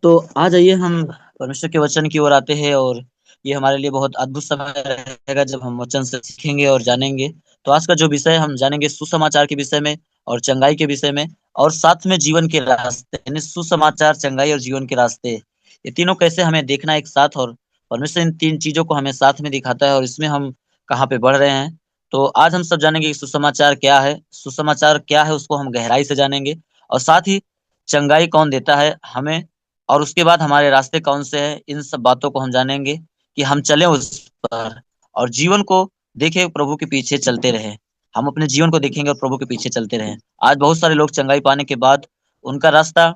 तो आ जाइए हम परमेश्वर के वचन की ओर आते हैं। और ये हमारे लिए बहुत अद्भुत समय रहेगा जब हम वचन से सीखेंगे और जानेंगे। तो आज का जो विषय हम जानेंगे सुसमाचार के विषय में और चंगाई के विषय में, और साथ में जीवन के रास्ते, यानी सुसमाचार, चंगाई और जीवन के रास्ते, ये तीनों कैसे हमें देखना एक साथ। और परमेश्वर इन तीन चीजों को हमें साथ में दिखाता है और इसमें हम कहाँ पे बढ़ रहे हैं। तो आज हम सब जानेंगे कि सुसमाचार क्या है, सुसमाचार क्या है उसको हम गहराई से जानेंगे। और साथ ही चंगाई कौन देता है हमें, और उसके बाद हमारे रास्ते कौन से हैं, इन सब बातों को हम जानेंगे कि हम चलें उस पर और जीवन को देखें, प्रभु के पीछे चलते रहें। हम अपने जीवन को देखेंगे और प्रभु के पीछे चलते रहें। आज बहुत सारे लोग चंगाई पाने के बाद उनका रास्ता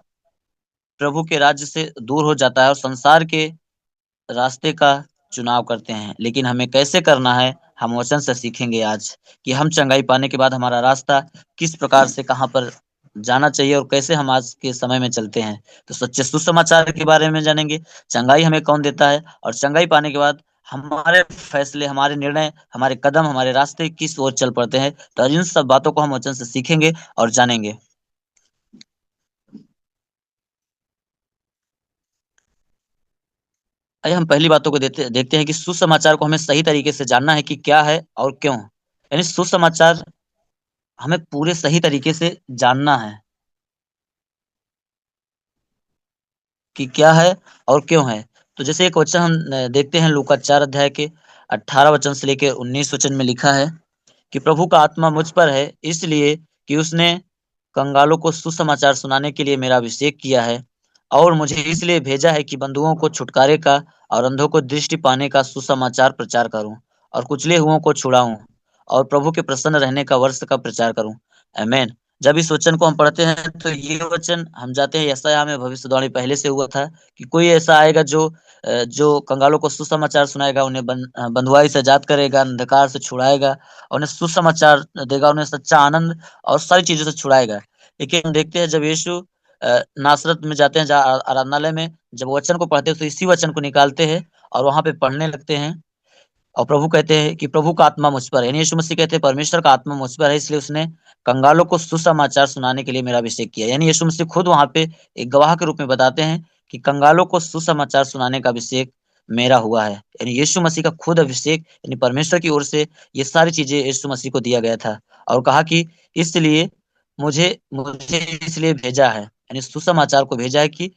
प्रभु के राज्य से दूर हो जाता है और संसार के रास्ते का चुनाव करते हैं। लेकिन हमें कैसे करना है, हम वचन से सीखेंगे आज कि हम चंगाई पाने के बाद हमारा रास्ता किस प्रकार से कहाँ पर जाना चाहिए और कैसे हम आज के समय में चलते हैं। तो सच्चे सुसमाचार के बारे में जानेंगे, चंगाई हमें कौन देता है, और चंगाई पाने के बाद हमारे फैसले, हमारे निर्णय, हमारे कदम, हमारे रास्ते किस ओर चल पड़ते हैं। तो इन सब बातों को हम वचन से सीखेंगे और जानेंगे। आइए हम पहली बातों को देखते हैं कि सुसमाचार को हमें सही तरीके से जानना है कि क्या है और क्यों। यानी सुसमाचार हमें पूरे सही तरीके से जानना है कि क्या है और क्यों है। तो जैसे एक वचन हम देखते हैं लूका 4 अध्याय के 18 वचन से लेकर 19 वचन में लिखा है कि प्रभु का आत्मा मुझ पर है, इसलिए कि उसने कंगालों को सुसमाचार सुनाने के लिए मेरा अभिषेक किया है, और मुझे इसलिए भेजा है कि बंधुओं को छुटकारे का और अंधों को दृष्टि पाने का सुसमाचार प्रचार करूं, और कुचले हुओं को छुड़ाऊं, और प्रभु के प्रसन्न रहने का वर्ष का प्रचार करूं। आमेन। जब इस वचन को हम पढ़ते हैं तो ये वचन हम जाते हैं यशायाह में भविष्यवाणी पहले से हुआ था कि कोई ऐसा आएगा जो कंगालों को सुसमाचार सुनाएगा, उन्हें बंधुआई से आजाद करेगा, अंधकार से छुड़ाएगा, और उन्हें सुसमाचार देगा, उन्हें सच्चा आनंद और सारी चीजों से छुड़ाएगा। लेकिन हम देखते हैं जब यीशु नासरत में जाते हैं, जहाँ आराधनालय में जब वचन को पढ़ते हैं तो इसी वचन को निकालते हैं और वहां पे पढ़ने लगते हैं। और प्रभु कहते हैं कि प्रभु का आत्मा मुझ पर है, यानी यीशु मसीह कहते हैं परमेश्वर का आत्मा मुझ पर है, इसलिए उसने कंगालों को सुसमाचार सुनाने के लिए मेरा अभिषेक किया। यानी यीशु मसीह खुद वहां पे एक गवाह के रूप में बताते हैं कि कंगालों को सुसमाचार सुनाने का अभिषेक मेरा हुआ है। यानी यीशु मसीह का खुद अभिषेक, यानी परमेश्वर की ओर से ये सारी चीजें यीशु मसीह को दिया गया था। और कहा कि इसलिए मुझे मुझे इसलिए भेजा है, यानी सुसमाचार को भेजा है कि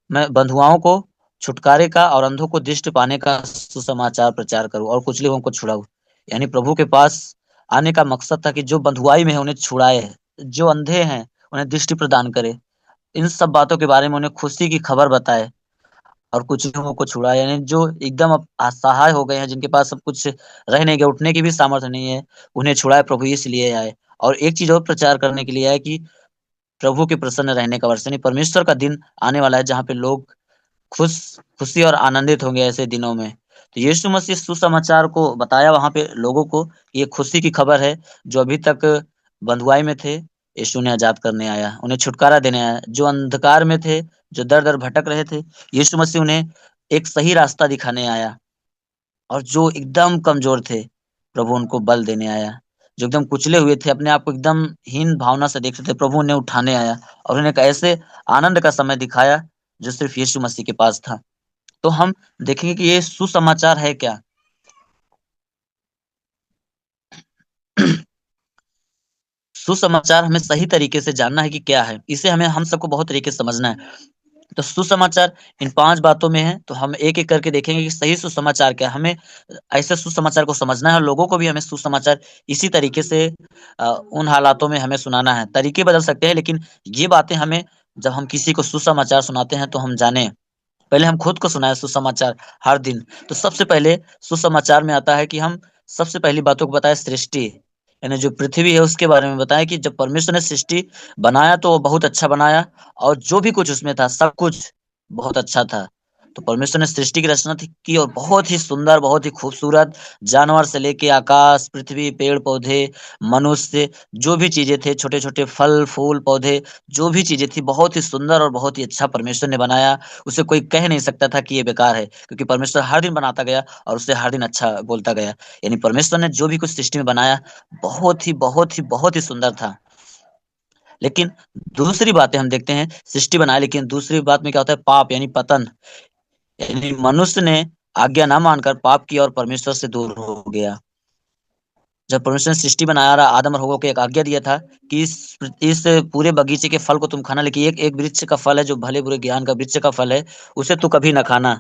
मैं बंधुआओं को छुटकारे का और अंधों को दृष्टि पाने का सुसमाचार प्रचार करूं और कुचले हुओं को छुड़ाऊं। यानी प्रभु के पास आने का मकसद था कि जो बंधुआई में है उन्हें छुड़ाए, जो अंधे हैं उन्हें दृष्टि प्रदान करे, इन सब बातों के बारे में उन्हें खुशी की खबर बताए, और कुछ लोगों को छुड़ाए, यानी जो एकदम अब असहाय हो गए हैं, जिनके पास सब कुछ रह नहीं गया, उठने की भी सामर्थ्य नहीं है, उन्हें छुड़ाए प्रभु इसलिए आए। और एक चीज और प्रचार करने के लिए आए कि प्रभु के प्रसन्न रहने का वर्ष, यानी परमेश्वर का दिन आने वाला है जहाँ पे लोग खुश खुशी और आनंदित होंगे ऐसे दिनों में। तो यीशु मसीह सुसमाचार को बताया वहां पे लोगों को, ये खुशी की खबर है, जो अभी तक बंधुआई में थे यीशु ने आजाद करने आया, उन्हें छुटकारा देने आया। जो अंधकार में थे, जो दर दर भटक रहे थे, यीशु मसीह उन्हें एक सही रास्ता दिखाने आया। और जो एकदम कमजोर थे, प्रभु उनको बल देने आया। जो एकदम कुचले हुए थे, अपने आप को एकदम हीन भावना से देखते थे, प्रभु उन्हें उठाने आया और उन्हें एक ऐसे आनंद का समय दिखाया जो सिर्फ यीशु मसीह के पास था। तो हम देखेंगे कि ये सुसमाचार है क्या। सुसमाचार हमें सही तरीके से जानना है कि क्या है, इसे हमें हम सबको बहुत तरीके से समझना है। तो सुसमाचार इन 5 बातों में है, तो हम एक एक करके देखेंगे कि सही सुसमाचार क्या है। हमें ऐसे सुसमाचार को समझना है और लोगों को भी हमें सुसमाचार इसी तरीके से उन हालातों में हमें सुनाना है। तरीके बदल सकते हैं, लेकिन ये बातें हमें, जब हम किसी को सुसमाचार सुनाते हैं तो हम जाने, पहले हम खुद को सुनाए सुसमाचार हर दिन। तो सबसे पहले सुसमाचार में आता है कि हम सबसे पहली बातों को बताए सृष्टि, यानी जो पृथ्वी है उसके बारे में बताया कि जब परमेश्वर ने सृष्टि बनाया तो वो बहुत अच्छा बनाया, और जो भी कुछ उसमें था सब कुछ बहुत अच्छा था। तो परमेश्वर ने सृष्टि की रचना की और बहुत ही सुंदर, बहुत ही खूबसूरत, जानवर से लेके आकाश, पृथ्वी, पेड़ पौधे, मनुष्य, जो भी चीजें थे, छोटे छोटे फल फूल पौधे, जो भी चीजें थी, बहुत ही सुंदर और बहुत ही अच्छा परमेश्वर ने बनाया। उसे कोई कह नहीं सकता था कि ये बेकार है, क्योंकि परमेश्वर हर दिन बनाता गया और उसे हर दिन अच्छा बोलता गया। यानी परमेश्वर ने जो भी कुछ सृष्टि में बनाया बहुत ही बहुत ही बहुत ही सुंदर था। लेकिन दूसरी बातें हम देखते हैं, सृष्टि बनाए, लेकिन दूसरी बात में क्या होता है, पाप यानी पतन। यानी मनुष्य ने आज्ञा ना मानकर पाप किया और परमेश्वर से दूर हो गया। जब परमेश्वर ने सृष्टि बनाया और आदम और हव्वा को एक आज्ञा दिया था कि इस पूरे बगीचे के फल को तुम खाना, लेकिन एक एक वृक्ष का फल है जो भले बुरे ज्ञान का वृक्ष का फल है, उसे तू कभी ना खाना।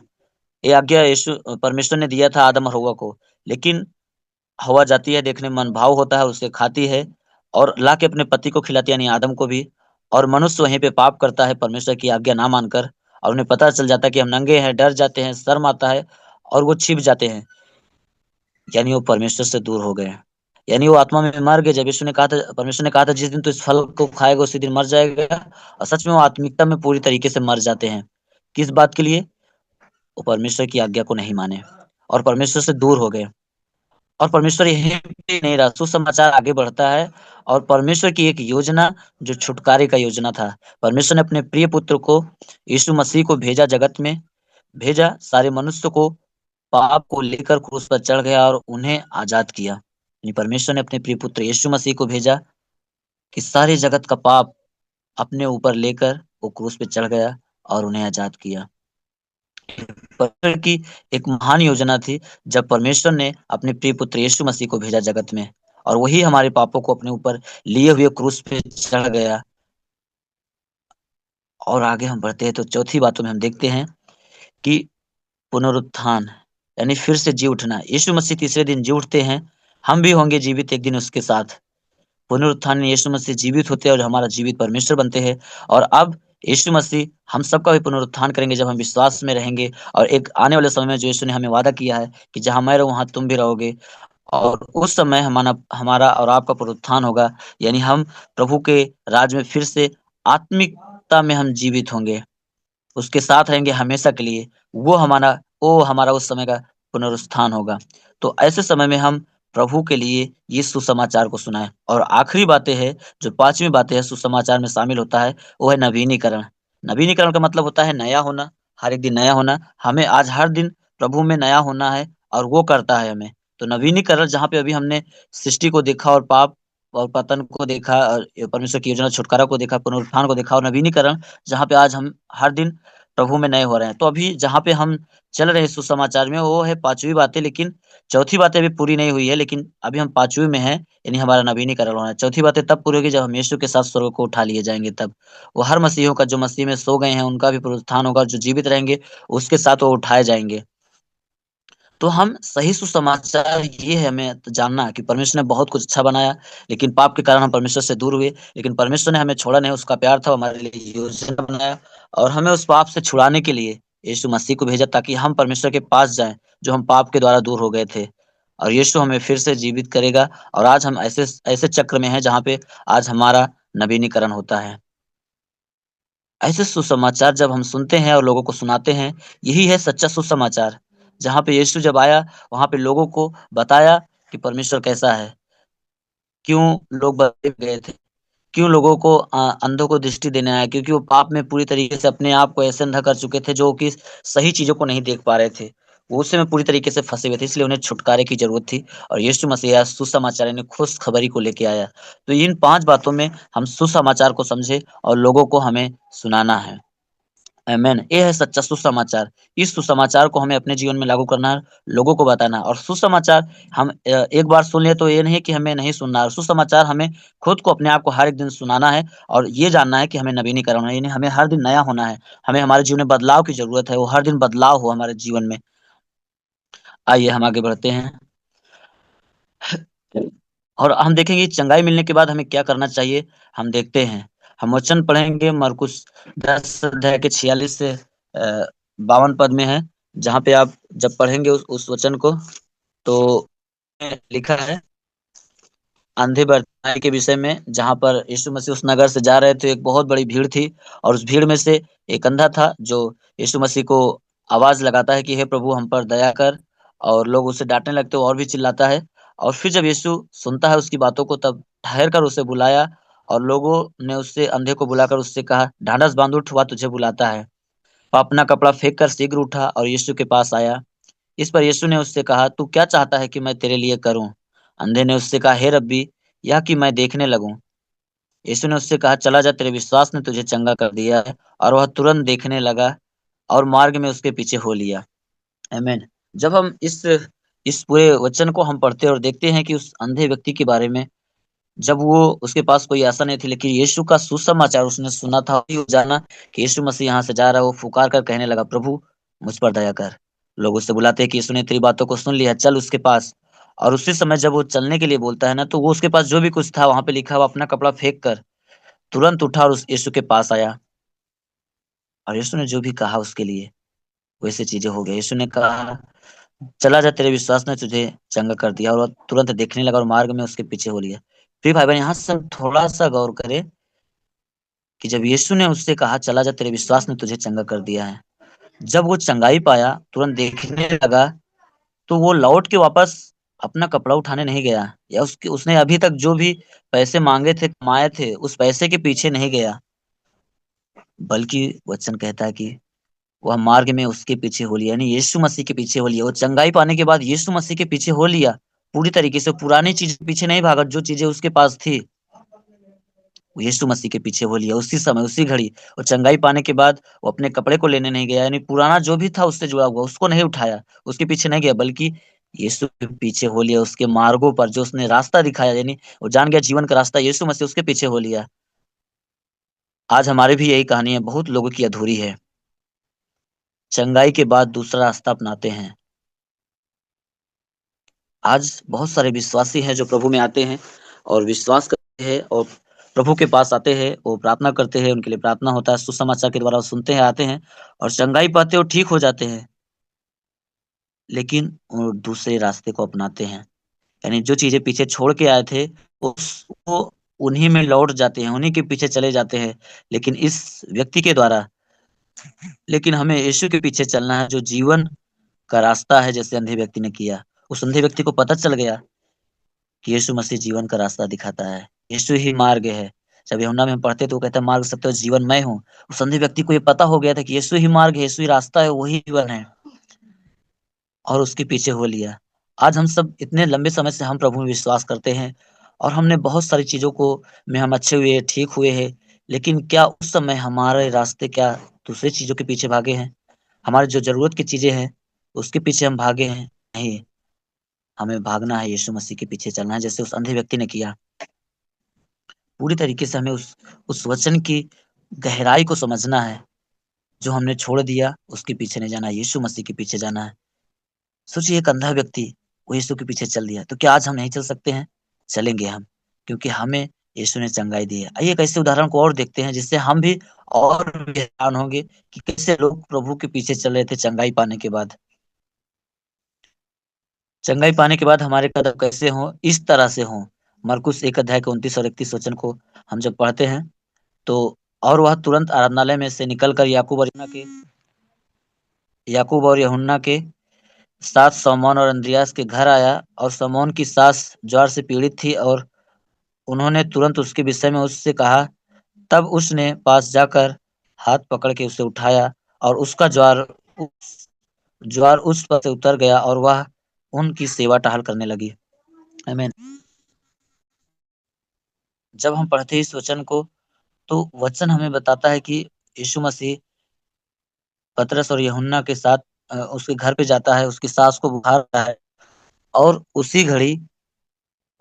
ये आज्ञा यीशु परमेश्वर ने दिया था आदम और हव्वा को। लेकिन हवा जाती है, देखने में मन भाव होता है, उसे खाती है और ला के अपने पति को खिलाती है, यानी आदम को भी। और मनुष्य वहीं पे पाप करता है परमेश्वर की आज्ञा ना मानकर, और उन्हें पता चल जाता है कि हम नंगे हैं, डर जाते हैं, शर्म आता है और वो छिप जाते हैं, यानी वो परमेश्वर से दूर हो गए। यानी वो आत्मा में मर गए। जब यीशु ने कहा था, परमेश्वर ने कहा था, जिस दिन तो इस फल को खाएगा उसी दिन मर जाएगा, और सच में वो आत्मिकता में पूरी तरीके से मर जाते हैं। किस बात के लिए? वो परमेश्वर की आज्ञा को नहीं माने और परमेश्वर से दूर हो गए। और परमेश्वर यहीं पे नहीं रहा, सुसमाचार आगे बढ़ता है। और परमेश्वर की एक योजना, जो छुटकारे का योजना था, परमेश्वर ने अपने प्रिय पुत्र को, यीशु मसीह को भेजा, जगत में भेजा, सारे मनुष्य को पाप को लेकर क्रूस पर चढ़ गया और उन्हें आजाद किया। यानी परमेश्वर ने अपने प्रिय पुत्र यीशु मसीह को भेजा कि सारे जगत का पाप अपने ऊपर लेकर वो क्रूस पे चढ़ गया और उन्हें आजाद किया। परमेश्वर की एक महान योजना थी, जब परमेश्वर ने अपने प्रिय पुत्र यीशु मसीह को भेजा जगत में, और वही हमारे पापों को अपने ऊपर लिए हुए क्रूस पे चढ़ गया। और आगे हम बढ़ते हैं तो चौथी बातों में हम देखते हैं कि पुनरुत्थान, यानी फिर से जी उठना। यीशु मसीह तीसरे दिन जी उठते हैं, हम भी होंगे जीवित एक दिन उसके साथ। पुनरुत्थान में यीशु मसीह जीवित होते हैं और हमारा जीवित परमेश्वर बनते हैं। और अब यीशु मसीह हम सबका भी पुनरुत्थान करेंगे जब हम विश्वास में रहेंगे, और एक आने वाले समय में जो यीशु ने हमें वादा किया है कि जहां मैं रहूं वहां तुम भी रहोगे। और उस समय हमारा हमारा और आपका पुनरुत्थान होगा, यानी हम प्रभु के राज में फिर से आत्मिकता में हम जीवित होंगे, उसके साथ रहेंगे हमेशा के लिए। वो हमारा उस समय का पुनरुत्थान होगा। तो ऐसे समय में हम प्रभु के लिए ये सुसमाचार को सुनाएं। और आखिरी बातें है, जो पांचवी बातें है सुसमाचार में शामिल होता है, वो है नवीनीकरण। नवीनीकरण का मतलब होता है नया होना, हर एक दिन नया होना। हमें आज हर दिन प्रभु में नया होना है, और वो करता है हमें। तो नवीनीकरण, जहाँ पे अभी हमने सृष्टि को देखा और पाप और पतन को देखा, और परमेश्वर की योजना छुटकारा को देखा, पुनरुत्थान को देखा, और नवीनीकरण जहाँ पे आज हम हर दिन प्रभु में नए हो रहे हैं। तो अभी जहाँ पे हम चल रहे हैं सुसमाचार में, वो है पांचवी बातें। लेकिन चौथी बातें अभी पूरी नहीं हुई है, लेकिन अभी हम पांचवी में हैं, यानी हमारा नवीनीकरण होना है। चौथी बातें तब पूरी होगी जब हम यीशु के साथ स्वर्ग को उठा लिए जाएंगे। तब वो हर मसीहियों का, जो मसीह में सो गए हैं, उनका भी पुनरुत्थान होगा, और जो जीवित रहेंगे उसके साथ वो उठाए जाएंगे। तो हम सही सुसमाचार ये है हमें जानना है कि परमेश्वर ने बहुत कुछ अच्छा बनाया, लेकिन पाप के कारण हम परमेश्वर से दूर हुए। लेकिन परमेश्वर ने हमें छोड़ा नहीं, उसका प्यार था, वो हमारे लिए योजना बनाया, और हमें उस पाप से छुड़ाने के लिए यीशु मसीह को भेजा, ताकि हम परमेश्वर के पास जाएं, जो हम पाप के द्वारा दूर हो गए थे। और यीशु हमें फिर से जीवित करेगा, और आज हम ऐसे ऐसे चक्र में हैं जहाँ पे आज हमारा नवीनीकरण होता है। ऐसे सुसमाचार जब हम सुनते हैं और लोगों को सुनाते हैं, यही है सच्चा सुसमाचार। जहाँ पे यीशु जब आया, वहाँ पे लोगों को बताया कि परमेश्वर कैसा है, क्यों लोग बदले गए थे, क्यों लोगों को अंधों को दृष्टि देने आया, क्योंकि वो पाप में पूरी तरीके से अपने आप को ऐसे अंधा कर चुके थे, जो कि सही चीजों को नहीं देख पा रहे थे। वो उसी में पूरी तरीके से फंसे हुए थे, इसलिए उन्हें छुटकारे की जरूरत थी। और यीशु मसीह आया, सुसमाचार यानी खुश खबरी को लेके आया। तो इन पांच बातों में हम सुसमाचार को समझे और लोगों को हमें सुनाना है। आमेन। ये है सच्चा सुसमाचार। इस सुसमाचार को हमें अपने जीवन में लागू करना है, लोगों को बताना है। और सुसमाचार हम एक बार सुन ले तो ये नहीं कि हमें नहीं सुनना है। सुसमाचार हमें खुद को, अपने आप को हर एक दिन सुनाना है, और ये जानना है कि हमें नवीनीकरण होना है, यानी हमें हर दिन नया होना है। हमें हमारे जीवन में बदलाव की जरूरत है, वो हर दिन बदलाव हो हमारे जीवन में। आइए हम आगे बढ़ते हैं, और हम देखेंगे कि चंगाई मिलने के बाद हमें क्या करना चाहिए। हम देखते हैं, हम वचन पढ़ेंगे मरकुस 10 अध्याय के 46 से 52 पद में है। जहाँ पे आप जब पढ़ेंगे उस वचन को, तो लिखा है अंधे बरतियाई के विषय में, जहाँ पर यीशु मसीह उस नगर से जा रहे थे, एक बहुत बड़ी भीड़ थी, और उस भीड़ में से एक अंधा था, जो यीशु मसीह को आवाज लगाता है कि हे प्रभु हम पर दया कर। और लोग उसे डांटने लगते हैं, और भी चिल्लाता है। और फिर जब यीशु सुनता है उसकी बातों को, तब ठहर कर उसे बुलाया, और लोगों ने उससे, अंधे को बुलाकर उससे कहा, ढांढस बांध उठ, वह तुझे बुलाता है। वह अपना कपड़ा फेंक कर शीघ्र उठा और यीशु के पास आया। इस पर यीशु ने उससे कहा, तू क्या चाहता है कि मैं तेरे लिए करूं? अंधे ने उससे कहा, हे रब्बी, यह कि मैं देखने लगूं। यीशु ने उससे कहा, चला जा, तेरे विश्वास ने तुझे चंगा कर दिया है। और वह तुरंत देखने लगा और मार्ग में उसके पीछे हो लिया। आमीन। जब हम इस पूरे वचन को हम पढ़ते और देखते हैं कि उस अंधे व्यक्ति के बारे में, जब वो उसके पास कोई आशा नहीं थी, लेकिन यीशु का सुसमाचार उसने सुना था, वो जाना कि यीशु मसीह यहाँ से जा रहा है, वो पुकार कर कहने लगा, प्रभु मुझ पर दया कर। लोग उससे बुलाते हैं कि यीशु ने तेरी बातों को सुन लिया, चल उसके पास। और उसी समय जब वो चलने के लिए बोलता है ना, तो वो उसके पास जो भी कुछ था वहां पे लिखा हुआ अपना कपड़ा फेंक कर तुरंत उठा और उस यीशु के पास आया। और यीशु ने जो भी कहा उसके लिए वैसे चीजें हो गई। यीशु ने कहा, चला जा, तेरे विश्वास ने तुझे चंगा कर दिया। और वो तुरंत देखने लगा और मार्ग में उसके पीछे हो लिया। फिर भाई बहन, यहाँ से हम थोड़ा सा गौर करें कि जब यीशु ने उससे कहा, चला जा, तेरे विश्वास ने तुझे चंगा कर दिया है, जब वो चंगाई पाया, तुरंत देखने लगा, तो वो लौट के वापस अपना कपड़ा उठाने नहीं गया, या उसके उसने अभी तक जो भी पैसे मांगे थे, कमाए थे, उस पैसे के पीछे नहीं गया, बल्कि वचन कहता है कि वह मार्ग में उसके पीछे हो लिया, यानी यीशु मसीह के पीछे हो लिया। वो चंगाई पाने के बाद यीशु मसीह के पीछे हो लिया पूरी तरीके से। पुरानी चीज के पीछे नहीं भागा, जो चीजें उसके पास थी वो यीशु मसीह के पीछे हो लिया उसी समय उसी घड़ी। और चंगाई पाने के बाद वो अपने कपड़े को लेने नहीं गया, यानी पुराना जो भी था उससे जुड़ा हुआ उसको नहीं उठाया, उसके पीछे नहीं गया, बल्कि यीशु के पीछे हो लिया, उसके मार्गों पर जो उसने रास्ता दिखाया, यानी वो जान गया जीवन का रास्ता यीशु मसीह, उसके पीछे हो लिया। आज हमारी भी यही कहानी है, बहुत लोगों की अधूरी है। चंगाई के बाद दूसरा रास्ता अपनाते हैं। आज बहुत सारे विश्वासी हैं जो प्रभु में आते हैं और विश्वास करते हैं और प्रभु के पास आते हैं, वो प्रार्थना करते हैं, उनके लिए प्रार्थना होता है, सुसमाचार के द्वारा वो सुनते हैं, आते हैं और चंगाई पाते और ठीक हो जाते हैं। लेकिन वो दूसरे रास्ते को अपनाते हैं, यानी जो चीजें पीछे छोड़ के आए थे वो उन्हीं में लौट जाते हैं, उन्हीं के पीछे चले जाते हैं। लेकिन इस व्यक्ति के द्वारा, लेकिन हमें यीशु के पीछे चलना है जो जीवन का रास्ता है, जैसे अंधे व्यक्ति ने किया। उस अंधे व्यक्ति को पता चल गया कि यीशु मसीह जीवन का रास्ता दिखाता है, यीशु ही मार्ग है। जब यूहन्ना में हम पढ़ते तो वो कहता है, मार्ग, सत्य और जीवन मैं हूँ। उस अंधे व्यक्ति को ये पता हो गया था कि यीशु ही मार्ग है, यीशु ही रास्ता है, वही जीवन है, और उसके पीछे हो लिया। आज हम सब इतने लंबे समय से हम प्रभु में विश्वास करते हैं और हमने बहुत सारी चीजों को में हम अच्छे हुए, ठीक हुए हैं, लेकिन क्या उस समय हमारे रास्ते क्या दूसरी चीजों के पीछे भागे हैं? हमारी जो जरूरत की चीजें हैं उसके पीछे हम भागे हैं? नहीं, हमें भागना है, यीशु मसीह के पीछे चलना है, जैसे उस अंधे व्यक्ति ने किया। पूरी तरीके से हमें उस वचन की गहराई को समझना है। जो हमने छोड़ दिया उसके पीछे नहीं जाना, यीशु मसीह के पीछे जाना है। सोचिए, एक अंधा व्यक्ति वो यीशु के पीछे चल दिया, तो क्या आज हम नहीं चल सकते हैं? चलेंगे हम, क्योंकि हमें यीशु ने चंगाई दी है। आइए एक ऐसे उदाहरण को और देखते हैं जिससे हम भी और भी हैरान होंगे कि कैसे लोग प्रभु के पीछे चल रहे थे चंगाई पाने के बाद। चंगाई पाने के बाद हमारे कदम कैसे हों, इस तरह से हों। मरकुस 1 अध्याय के 29 और 31 वचन को हम जब पढ़ते हैं, तो और वह तुरंत आराधनालय में से निकलकर याकूब और यूहन्ना के साथ शमौन और अंद्रियास के घर आया। और शमौन की सास ज्वार से पीड़ित थी और उन्होंने तुरंत उसके विषय में उससे कहा। तब उसने पास जाकर हाथ पकड़ के उसे उठाया और उसका ज्वार उस पर से उतर गया और वह उनकी सेवा टहल करने लगी। आमीन। जब हम पढ़ते हैं इस वचन को, तो वचन हमें बताता है कि यीशु मसीह पतरस और यूहन्ना के साथ उसके घर पे जाता है, उसकी सास को बुखार आता है और उसी घड़ी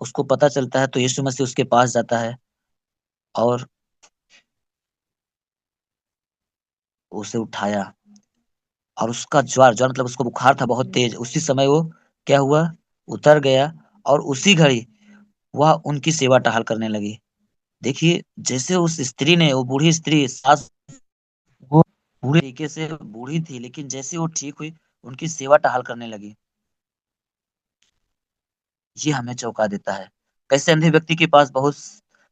उसको पता चलता है, तो यीशु मसीह उसके पास जाता है और उसे उठाया। और उसका ज्वार ज्वार मतलब उसको बुखार था बहुत तेज, उसी समय वो क्या हुआ, उतर गया और उसी घड़ी वह उनकी सेवा टहाल करने लगी। देखिए, जैसे उस स्त्री ने, वो बूढ़ी स्त्री सास, वो पूरे तरीके से बूढ़ी थी, लेकिन जैसे वो ठीक हुई उनकी सेवा टहाल करने लगी। ये हमें चौंका देता है। कैसे अंधे व्यक्ति के पास बहुत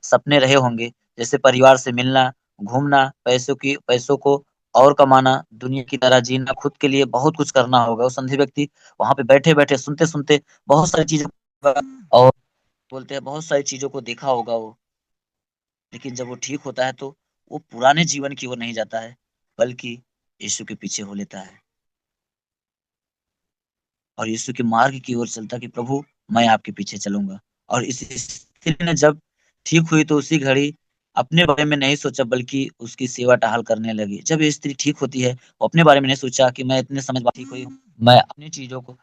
सपने रहे होंगे, जैसे परिवार से मिलना, घूमना, पैसों को और कमाना, दुनिया की तरह जीना, खुद के लिए बहुत कुछ करना होगा। उस अंधे व्यक्ति वहां पे बैठे बैठे सुनते सुनते बहुत सारी चीजों और बोलते हैं बहुत सारी चीजों को देखा होगा वो। लेकिन जब वो ठीक होता है तो वो पुराने जीवन की ओर नहीं जाता है, बल्कि यीशु के पीछे हो लेता है और यीशु के मार्ग की ओर चलता कि प्रभु मैं आपके पीछे चलूंगा। और इस स्त्री ने जब ठीक हुई तो उसी घड़ी अपने बारे में नहीं सोचा बल्कि उसकी सेवा टहल करने लगी। जब ये स्त्री ठीक होती है, वो अपने बारे में नहीं सोचा कि मैं इतने समय बाद ठीक हुई हूँ, मैं अपनी चीजों को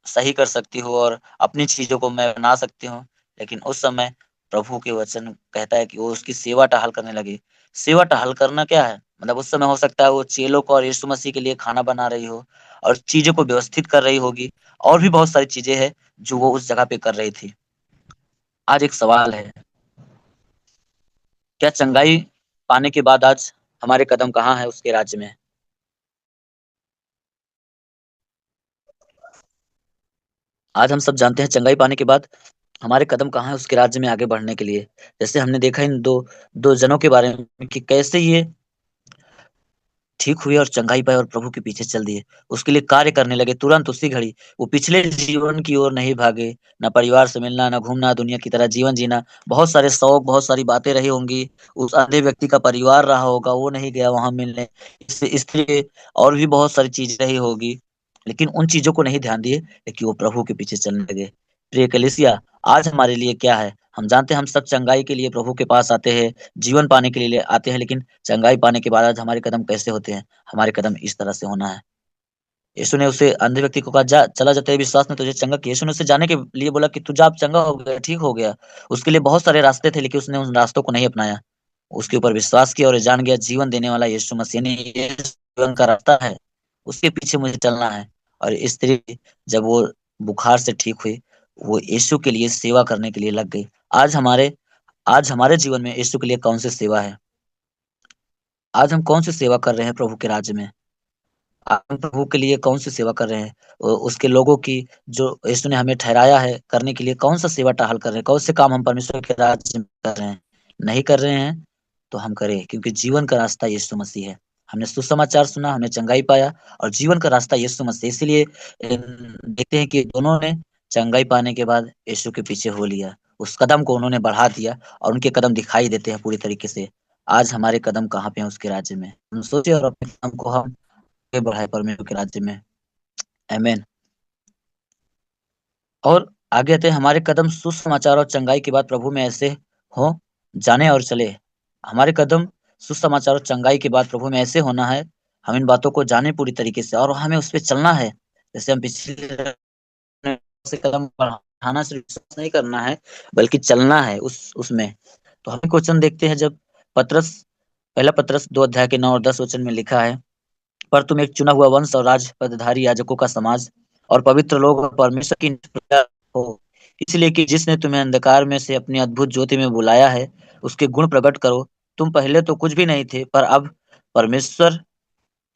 सही कर सकती हूँ और अपनी चीजों को मैं बना सकती हूँ। लेकिन उस समय प्रभु के वचन कहता है कि वो उसकी सेवा टहल करने लगी। सेवा टहल करना क्या है? मतलब उस समय हो सकता है वो चेलों को और यीशु मसीह के लिए खाना बना रही हो और चीजों को व्यवस्थित कर रही होगी, और भी बहुत सारी चीजें हैं जो वो उस जगह पे कर रही थी। आज एक सवाल है, क्या चंगाई पाने के बाद आज हमारे कदम कहाँ है उसके राज्य में? आज हम सब जानते हैं चंगाई पाने के बाद हमारे कदम कहाँ है उसके राज्य में आगे बढ़ने के लिए। जैसे हमने देखा इन दो दो जनों के बारे में कि कैसे ये ठीक हुए और चंगाई पाए और प्रभु के पीछे चल दिए, उसके लिए कार्य करने लगे तुरंत उसी घड़ी। वो पिछले जीवन की ओर नहीं भागे, ना परिवार से मिलना, ना घूमना, दुनिया की तरह जीवन जीना। बहुत सारे शौक, बहुत सारी बातें रही होंगी। उस अंधे व्यक्ति का परिवार रहा होगा, वो नहीं गया वहां मिलने। इस स्त्री और भी बहुत सारी चीज रही होगी, लेकिन उन चीजों को नहीं ध्यान दिए, लेकिन वो प्रभु के पीछे चलने लगे। प्रिय कलीसिया, आज हमारे लिए क्या है? हम जानते हैं हम सब चंगाई के लिए प्रभु के पास आते हैं, जीवन पाने के लिए आते हैं, लेकिन चंगाई पाने के बाद आज हमारे कदम कैसे होते हैं? हमारे कदम इस तरह से होना है। यीशु ने उसे अंधे व्यक्ति को कहा, जा, चला जा, तेरे विश्वास ने तुझे चंगा किया। यीशु ने उसे जाने के लिए बोला कि तू जा, अब चंगा हो गया, ठीक हो गया। उसके लिए बहुत सारे रास्ते थे, लेकिन उसने उन रास्तों को नहीं अपनाया। उसके ऊपर विश्वास किया और ये जान गया जीवन देने वाला यीशु मसीह ने ये जीवन का रास्ता है, उसके पीछे मुझे चलना है। और स्त्री जब वो बुखार से ठीक हुई, वो यीशु के लिए सेवा करने के लिए लग गई। आज हमारे जीवन में यीशु के लिए कौन सी सेवा है? आज हम कौन सी सेवा कर रहे हैं प्रभु के राज्य में? हम प्रभु के लिए कौन सी सेवा कर रहे हैं? उसके लोगों की जो यीशु ने हमें ठहराया है करने के लिए, कौन सा सेवा टहल कर रहे हैं? कौन से काम हम परमेश्वर के राज्य में कर रहे हैं? नहीं कर रहे हैं तो हम करें, क्योंकि जीवन का रास्ता यीशु मसीह है। हमने सुसमाचार सुना, हमने चंगाई पाया, और जीवन का रास्ता यीशु मसीह। इसीलिए देखते हैं कि दोनों ने चंगाई पाने के बाद यीशु के पीछे हो लिया, उस कदम को उन्होंने बढ़ा दिया, और उनके कदम दिखाई देते हैं पूरी तरीके से। आज हमारे कदम कहाँ पे हैं उसके राज्य में? हम सोचे और अपने कदम को हम आगे बढ़ाए परमेश्वर के राज्य में। आमीन। और आगे आते हैं, हमारे कदम सुसमाचार और चंगाई के बाद प्रभु में ऐसे हो, जाने और चले। हमारे कदम सुसमाचार और चंगाई के बाद प्रभु में ऐसे होना है, हम इन बातों को जाने पूरी तरीके से, और हमें उस पर चलना है। जैसे हम पिछले से कदम बढ़ाना, सिर्फ विश्वास नहीं करना है, बल्कि चलना है उसमें। तो हम क्वेश्चन देखते हैं, जब पतरस पहला पतरस 2 अध्याय के 9 और 10 वचन में लिखा है, पर तुम एक चुना हुआ वंश और राज पदधारी याजकों का समाज और पवित्र लोग और परमेश्वर की प्रजा हो, इसलिए कि जिसने तुम्हें अंधकार में से अपनी अद्भुत ज्योति में बुलाया है, उसके गुण प्रकट करो। तुम पहले तो कुछ भी नहीं थे, पर अब परमेश्वर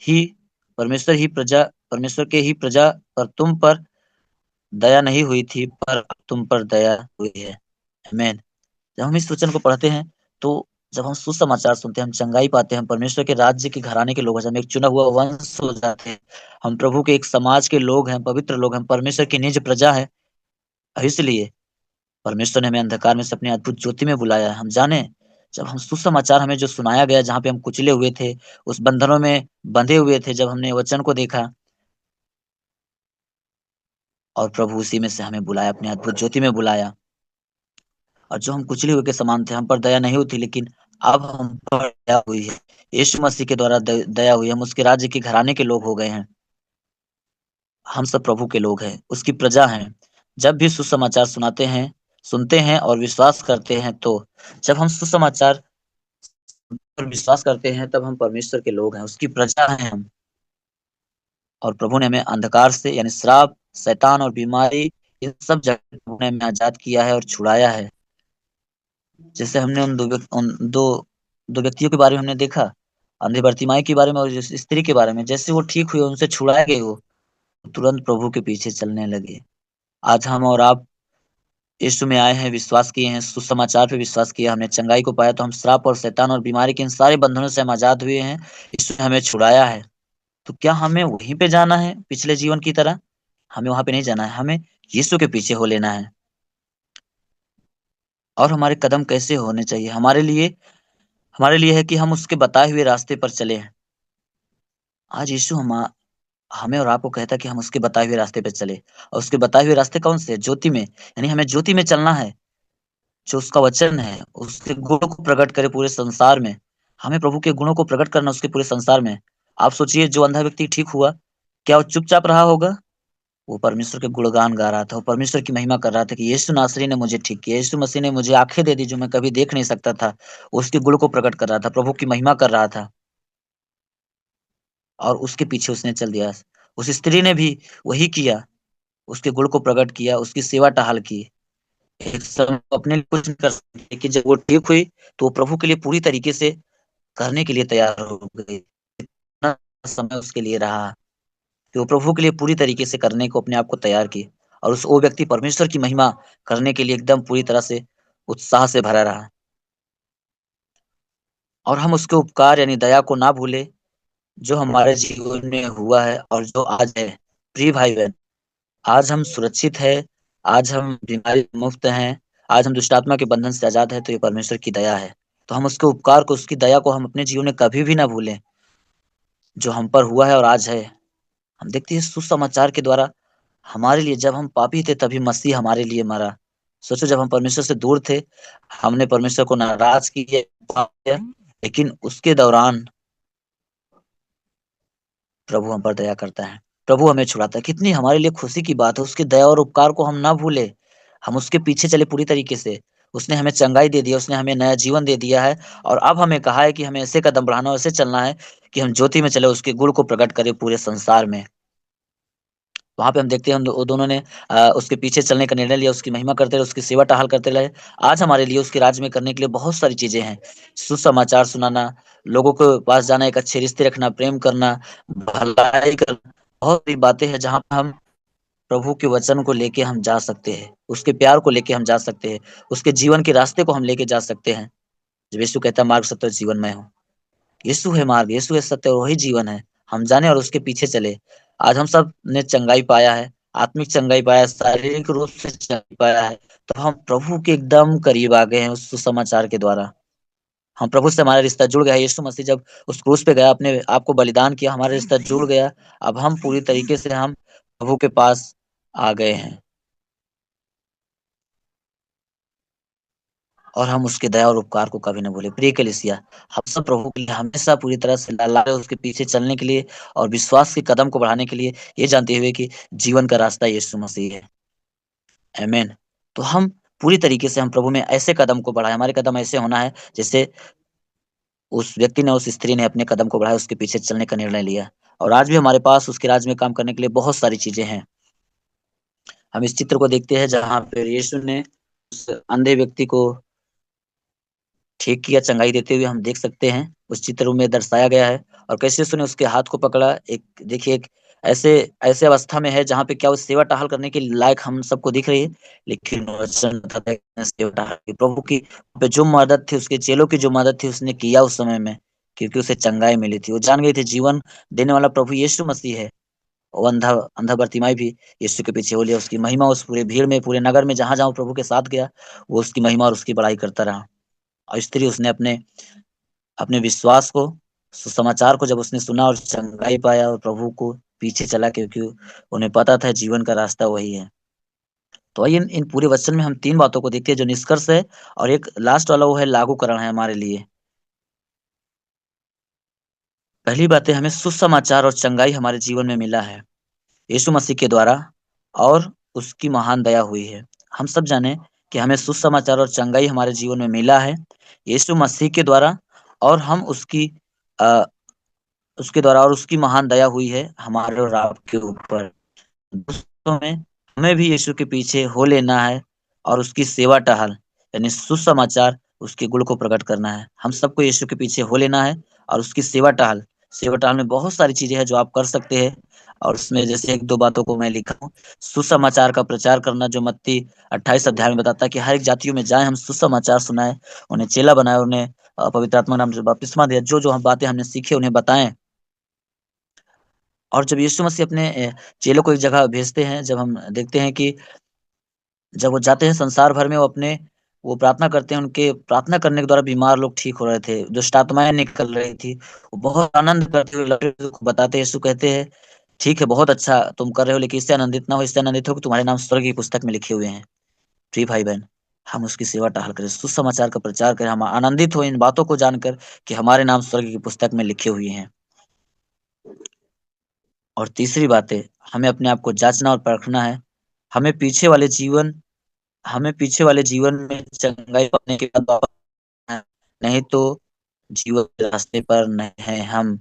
ही परमेश्वर ही प्रजा परमेश्वर के ही प्रजा, पर तुम पर दया नहीं हुई थी, पर अब तुम पर दया हुई है। आमीन। जब हम इस वचन को पढ़ते हैं, तो जब हम सुसमाचार सुनते हैं, हम चंगाई पाते हैं, हम परमेश्वर के राज्य के घराने के लोग हैं, हम एक चुना हुआ वंश हो जाते हैं, हम प्रभु के एक समाज के लोग हैं, पवित्र लोग हैं, परमेश्वर की निज प्रजा है। इसलिए परमेश्वर ने हमें अंधकार में से अपनी अद्भुत ज्योति में बुलाया है। हम जाने, जब हम सुसमाचार हमें जो सुनाया गया, जहाँ पे हम कुचले हुए थे, उस बंधनों में बंधे हुए थे, जब हमने वचन को देखा, और प्रभु उसी में से हमें बुलाया, अपनी अद्भुत ज्योति में बुलाया, और जो हम कुचले हुए के समान थे, हम पर दया नहीं होती, लेकिन अब हम पर दया हुई है। यीशु मसीह के द्वारा दया हुई, हम उसके राज्य के घराने के लोग हो गए हैं। हम सब प्रभु के लोग हैं, उसकी प्रजा हैं। जब भी सुसमाचार सुनते हैं और विश्वास करते हैं, तो जब हम सुसमाचार पर विश्वास करते हैं, तब हम परमेश्वर के लोग हैं, उसकी प्रजा हैं हम। और प्रभु ने हमें अंधकार से, यानी श्राप, शैतान और बीमारी, इन सब जगह प्रभु ने हमें आजाद किया है और छुड़ाया है। जैसे हमने उन दो व्यक्तियों के बारे में हमने देखा, अंधे बर्तिमाई के बारे में और जिस स्त्री के बारे में, जैसे वो ठीक हुए, उनसे छुड़ाए गए, वो तुरंत प्रभु के पीछे चलने लगे। आज हम और आप यीशु में आए हैं, विश्वास किए हैं, सुसमाचार पे विश्वास किया, हमने चंगाई को पाया, तो हम श्राप और शैतान और बीमारी के इन सारे बंधनों से हम आजाद हुए हैं। यीशु ने हमें छुड़ाया है। तो क्या हमें वहीं पे जाना है पिछले जीवन की तरह? हमें वहां पे नहीं जाना है, हमें यीशु के पीछे हो लेना है। और हमारे कदम कैसे होने चाहिए? हमारे लिए है कि हम उसके बताए हुए रास्ते पर चले। आज यीशु हमें और आपको कहता है कि हम उसके बताए हुए रास्ते पर चले। और उसके बताए हुए रास्ते कौन से? ज्योति में, यानी हमें ज्योति में चलना है। जो उसका वचन है उसके गुणों को प्रकट करे पूरे संसार में। हमें प्रभु के गुणों को प्रकट करना उसके पूरे संसार में। आप सोचिए, जो अंधा व्यक्ति ठीक हुआ, क्या वो चुपचाप रहा होगा? वो परमेश्वर के गुणगान गा रहा था, वो परमेश्वर की महिमा कर रहा था कि यीशु नासरी ने मुझे ठीक किया, यीशु मसीह ने मुझे आंखें दे दी जो मैं कभी देख नहीं सकता था। वो उसके गुण को प्रकट कर रहा था, प्रभु की महिमा कर रहा था, और उसके पीछे उसने चल दिया। उस स्त्री ने भी वही किया, उसके गुण को प्रकट किया, उसकी सेवा टहाल की। एक समय वो अपने लिए कुछ नहीं कर सकती, लेकिन जब वो ठीक हुई तो वो प्रभु के लिए पूरी तरीके से करने के लिए तैयार हो गई। इतना समय उसके लिए रहा कि वो प्रभु के लिए पूरी तरीके से करने को अपने आप को तैयार की, और उस वो व्यक्ति परमेश्वर की महिमा करने के लिए एकदम पूरी तरह से उत्साह से भरा रहा। और हम उसके उपकार यानी दया को ना भूले, जो हमारे जीवन में हुआ है और जो आज है। प्रिय भाई बहन, आज हम सुरक्षित है, आज हम बीमारी मुक्त हैं, आज हम दुष्टात्मा के बंधन से आजाद है, तो ये परमेश्वर की दया है। तो हम उसके उपकार को, उसकी दया को हम अपने जीवन में कभी भी ना भूलें, जो हम पर हुआ है और आज है। हम देखते हैं सुसमाचार के द्वारा, हमारे लिए जब हम पापी थे तभी मसीह हमारे लिए मरा। सोचो, जब हम परमेश्वर से दूर थे, हमने परमेश्वर को नाराज किया, पाप किया, लेकिन उसके दौरान प्रभु हम पर दया करता है, प्रभु हमें छुड़ाता है। कितनी हमारे लिए खुशी की बात है, उसकी दया और उपकार को हम ना भूले, हम उसके पीछे चले पूरी तरीके से। उसने हमें चंगाई दे दिया, उसने हमें नया जीवन दे दिया है, और अब हमें कहा है कि हमें ऐसे कदम बढ़ाना और ऐसे चलना है कि हम ज्योति में चले, उसके गुण को प्रकट करें पूरे संसार में। वहां पे हम देखते हैं वो दोनों ने उसके पीछे चलने का निर्णय लिया, उसकी महिमा करते रहे, उसकी सेवा टहाल करते रहे। आज हमारे लिए उसके राज्य में करने के लिए बहुत सारी चीजें हैं। सुसमाचार सुनाना, लोगों के पास जाना, एक अच्छे रिश्ते रखना, प्रेम करना, भलाई करना, बहुत सी बातें हैं जहां पर हम प्रभु के वचन को लेके हम जा सकते हैं, उसके प्यार को लेके हम जा सकते हैं, उसके जीवन के रास्ते को हम लेके जा सकते हैं। जब यीशु कहता है, मार्ग सत्य और जीवन मैं हूँ। यीशु है मार्ग, यीशु है सत्य और वही जीवन है। हम जाने और उसके पीछे चले। आज हम सब ने चंगाई पाया है, आत्मिक चंगाई पाया है, शारीरिक रूप से चंगाई पाया है, तो हम प्रभु के एकदम करीब आ गए हैं उस सुसमाचार के द्वारा। हम प्रभु से, हमारा रिश्ता जुड़ गया है। यीशु मसीह जब उस क्रूस पे गया, अपने आप को बलिदान किया, हमारा रिश्ता जुड़ गया। अब हम पूरी तरीके से हम प्रभु के पास आ गए हैं, और हम उसके दया और उपकार को कभी न भूले। प्रिय कलीसिया, हम सब प्रभु के लिए हमेशा पूरी तरह से लालाए, उसके पीछे चलने के लिए और विश्वास के कदम को बढ़ाने के लिए, ये जानते हुए कि जीवन का रास्ता यीशु मसीह है। आमीन। तो हम पूरी तरीके से हम प्रभु में ऐसे कदम को बढ़ाएं, हमारे कदम ऐसे होना है जैसे उस व्यक्ति ने, उस स्त्री ने अपने कदम को बढ़ाया, उसके पीछे चलने का निर्णय लिया। और आज भी हमारे पास उसके राज्य में काम करने के लिए बहुत सारी चीजें हैं। हम इस चित्र को देखते हैं जहाँ पे यीशु ने उस अंधे व्यक्ति को ठीक किया, चंगाई देते हुए हम देख सकते हैं, उस चित्र में दर्शाया गया है। और कैसे उसने उसके हाथ को पकड़ा, एक देखिए, एक ऐसे ऐसे अवस्था में है जहाँ पे क्या वो सेवा टहाल करने के लायक हम सबको दिख रही है, लेकिन वचन बताता है कि सेवा टहाल की, प्रभु की पे जो मदद थी, उसके चेलों की जो मदद थी, उसने किया उस समय में, क्योंकि उसे चंगाई मिली थी। वो जान गई थी जीवन देने वाला प्रभु यीशु मसीह है। वो अंधा अंधा बर्तिमाई भी यीशु के पीछे हो लिया, उसकी महिमा उस पूरे भीड़ में, पूरे नगर में जहां जहां प्रभु के साथ गया, वो उसकी महिमा और उसकी बड़ाई करता रहा। और स्त्री, उसने अपने अपने विश्वास को, सुसमाचार को जब उसने सुना और चंगाई पाया, और प्रभु को पीछे चला, क्योंकि उन्हें पता था जीवन का रास्ता वही है। तो आइए इन इन पूरे वचन में हम तीन बातों को देखते हैं जो निष्कर्ष है, और एक लास्ट वाला वो है लागूकरण है हमारे लिए। पहली बात है, हमें सुसमाचार और चंगाई हमारे जीवन में मिला है यीशु मसीह के द्वारा, और उसकी महान दया हुई है। हम सब जाने कि हमें सुसमाचार और चंगाई हमारे जीवन में मिला है यीशु मसीह के द्वारा, और हम उसके द्वारा, और उसकी महान दया हुई है हमारे और आपके ऊपर। दोस्तों में हमें भी यीशु के पीछे हो लेना है, और उसकी सेवा टहल यानी सुसमाचार, उसके गुण को प्रकट करना है। हम सबको यीशु के पीछे हो लेना है, और उसकी सेवा टहल, सेवा टहल में बहुत सारी चीजें हैं जो आप कर सकते हैं। और उसमें जैसे एक दो बातों को मैं लिखा हूँ। सुसमाचार का प्रचार करना, जो मत्ती 28 अध्याय में बताता है कि हर एक जातियों में जाए, हम सुसमाचार सुनाए, उन्हें चेला बनाए, उन्हें पवित्र आत्मा नाम से बपतिस्मा दिया, जो जो हम बातें हमने सीखी उन्हें बताएं। और जब यीशु मसीह अपने चेलों को एक जगह भेजते हैं, जब हम देखते हैं कि जब वो जाते हैं संसार भर में, वो प्रार्थना करते हैं, उनके प्रार्थना करने के द्वारा बीमार लोग ठीक हो रहे थे, दुष्ट आत्माएं निकल रही थी। वो बहुत आनंद करते हुए लौटे को बताते हैं। यीशु कहते हैं, ठीक है, बहुत अच्छा तुम कर रहे हो, लेकिन इससे आनंदित ना हो, इससे आनंदित हो कि तुम्हारे नाम स्वर्ग की पुस्तक में लिखे हुए हैं। प्रिय भाई बहन, हम उसकी सेवा टहल करें, सुसमाचार का प्रचार करें। हम आनंदित हो इन बातों को जानकर कि हमारे नाम स्वर्ग की पुस्तक में लिखे हुए हैं। और तीसरी बात है, हमें अपने आप को जांचना और परखना है। हमें पीछे वाले जीवन हमें पीछे वाले जीवन में चंगाई पाने के बाद वापस आना है। नहीं तो जीवन के रास्ते पर नहीं है हम।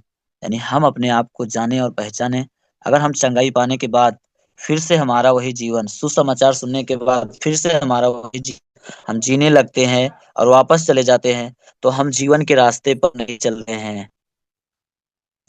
यानी हम अपने आप को जाने और पहचाने। अगर हम चंगाई पाने के बाद फिर से हमारा वही जीवन, सुसमाचार सुनने के बाद फिर से हमारा वही जीवन हम जीने लगते हैं और वापस चले जाते हैं, तो हम जीवन के रास्ते पर नहीं चल रहे हैं।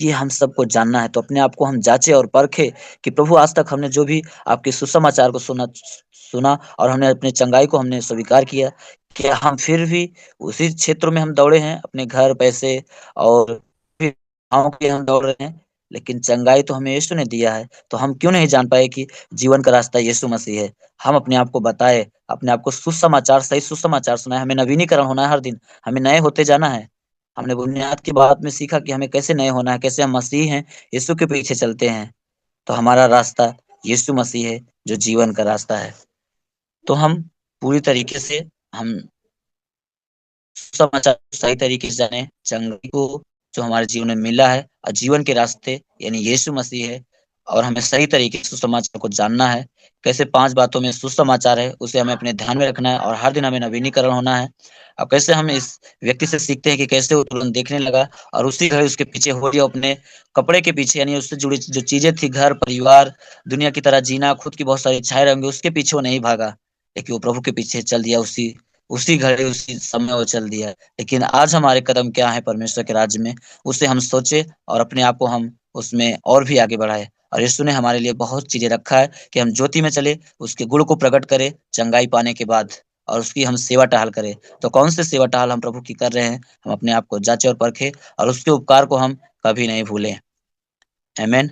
ये हम सबको जानना है। तो अपने आप को हम जांचे और परखे कि प्रभु, आज तक हमने जो भी आपके सुसमाचार को सुना सुना और हमने अपने चंगाई को हमने स्वीकार किया, क्या हम फिर भी उसी क्षेत्र में हम दौड़े हैं, अपने घर, पैसे और भी गाँव के हम दौड़ रहे हैं, लेकिन चंगाई तो हमें यीशु ने दिया है। तो हम क्यों नहीं जान पाए कि जीवन का रास्ता यीशु मसीह है? हम अपने आप को बताए, अपने आप को सुसमाचार, सही सुसमाचार सुनाए। हमें नवीनीकरण होना है हर दिन, हमें नए होते जाना है। हमने बुनियाद की बात में सीखा कि हमें कैसे नए होना है, कैसे हम मसीह हैं, यीशु के पीछे चलते हैं। तो हमारा रास्ता यीशु मसीह है, जो जीवन का रास्ता है। तो हम पूरी तरीके से हम समाचार सही तरीके से जाने, चंगाई को जो हमारे जीवन में मिला है और जीवन के रास्ते यानी यीशु मसीह है, और हमें सही तरीके से सुसमाचार को जानना है। कैसे 5 बातों में सुसमाचार है, उसे हमें अपने ध्यान में रखना है और हर दिन हमें नवीनीकरण होना है। और कैसे हम इस व्यक्ति से सीखते हैं कि कैसे वो तुरंत देखने लगा और उसी घड़ी उसके पीछे हो गया, अपने कपड़े के पीछे, यानी उससे जुड़ी जो चीजें थी, घर, परिवार, दुनिया की तरह जीना, खुद की बहुत सारी इच्छाएं रहेंगी, उसके पीछे वो नहीं भागा, लेकिन वो प्रभु के पीछे चल दिया। उसी उसी घड़ी उसी समय वो चल दिया। लेकिन आज हमारे कदम क्या है परमेश्वर के राज्य में, उसे हम सोचे और अपने आप को हम उसमें और भी आगे बढ़ाए। और यीशु ने हमारे लिए बहुत चीजें रखा है कि हम ज्योति में चले, उसके गुण को प्रकट करें चंगाई पाने के बाद, और उसकी हम सेवा टहल करें। तो कौन से सेवा टहल हम प्रभु की कर रहे हैं, हम अपने आप को जांचे और परखें और उसके उपकार को हम कभी नहीं भूलें। आमीन।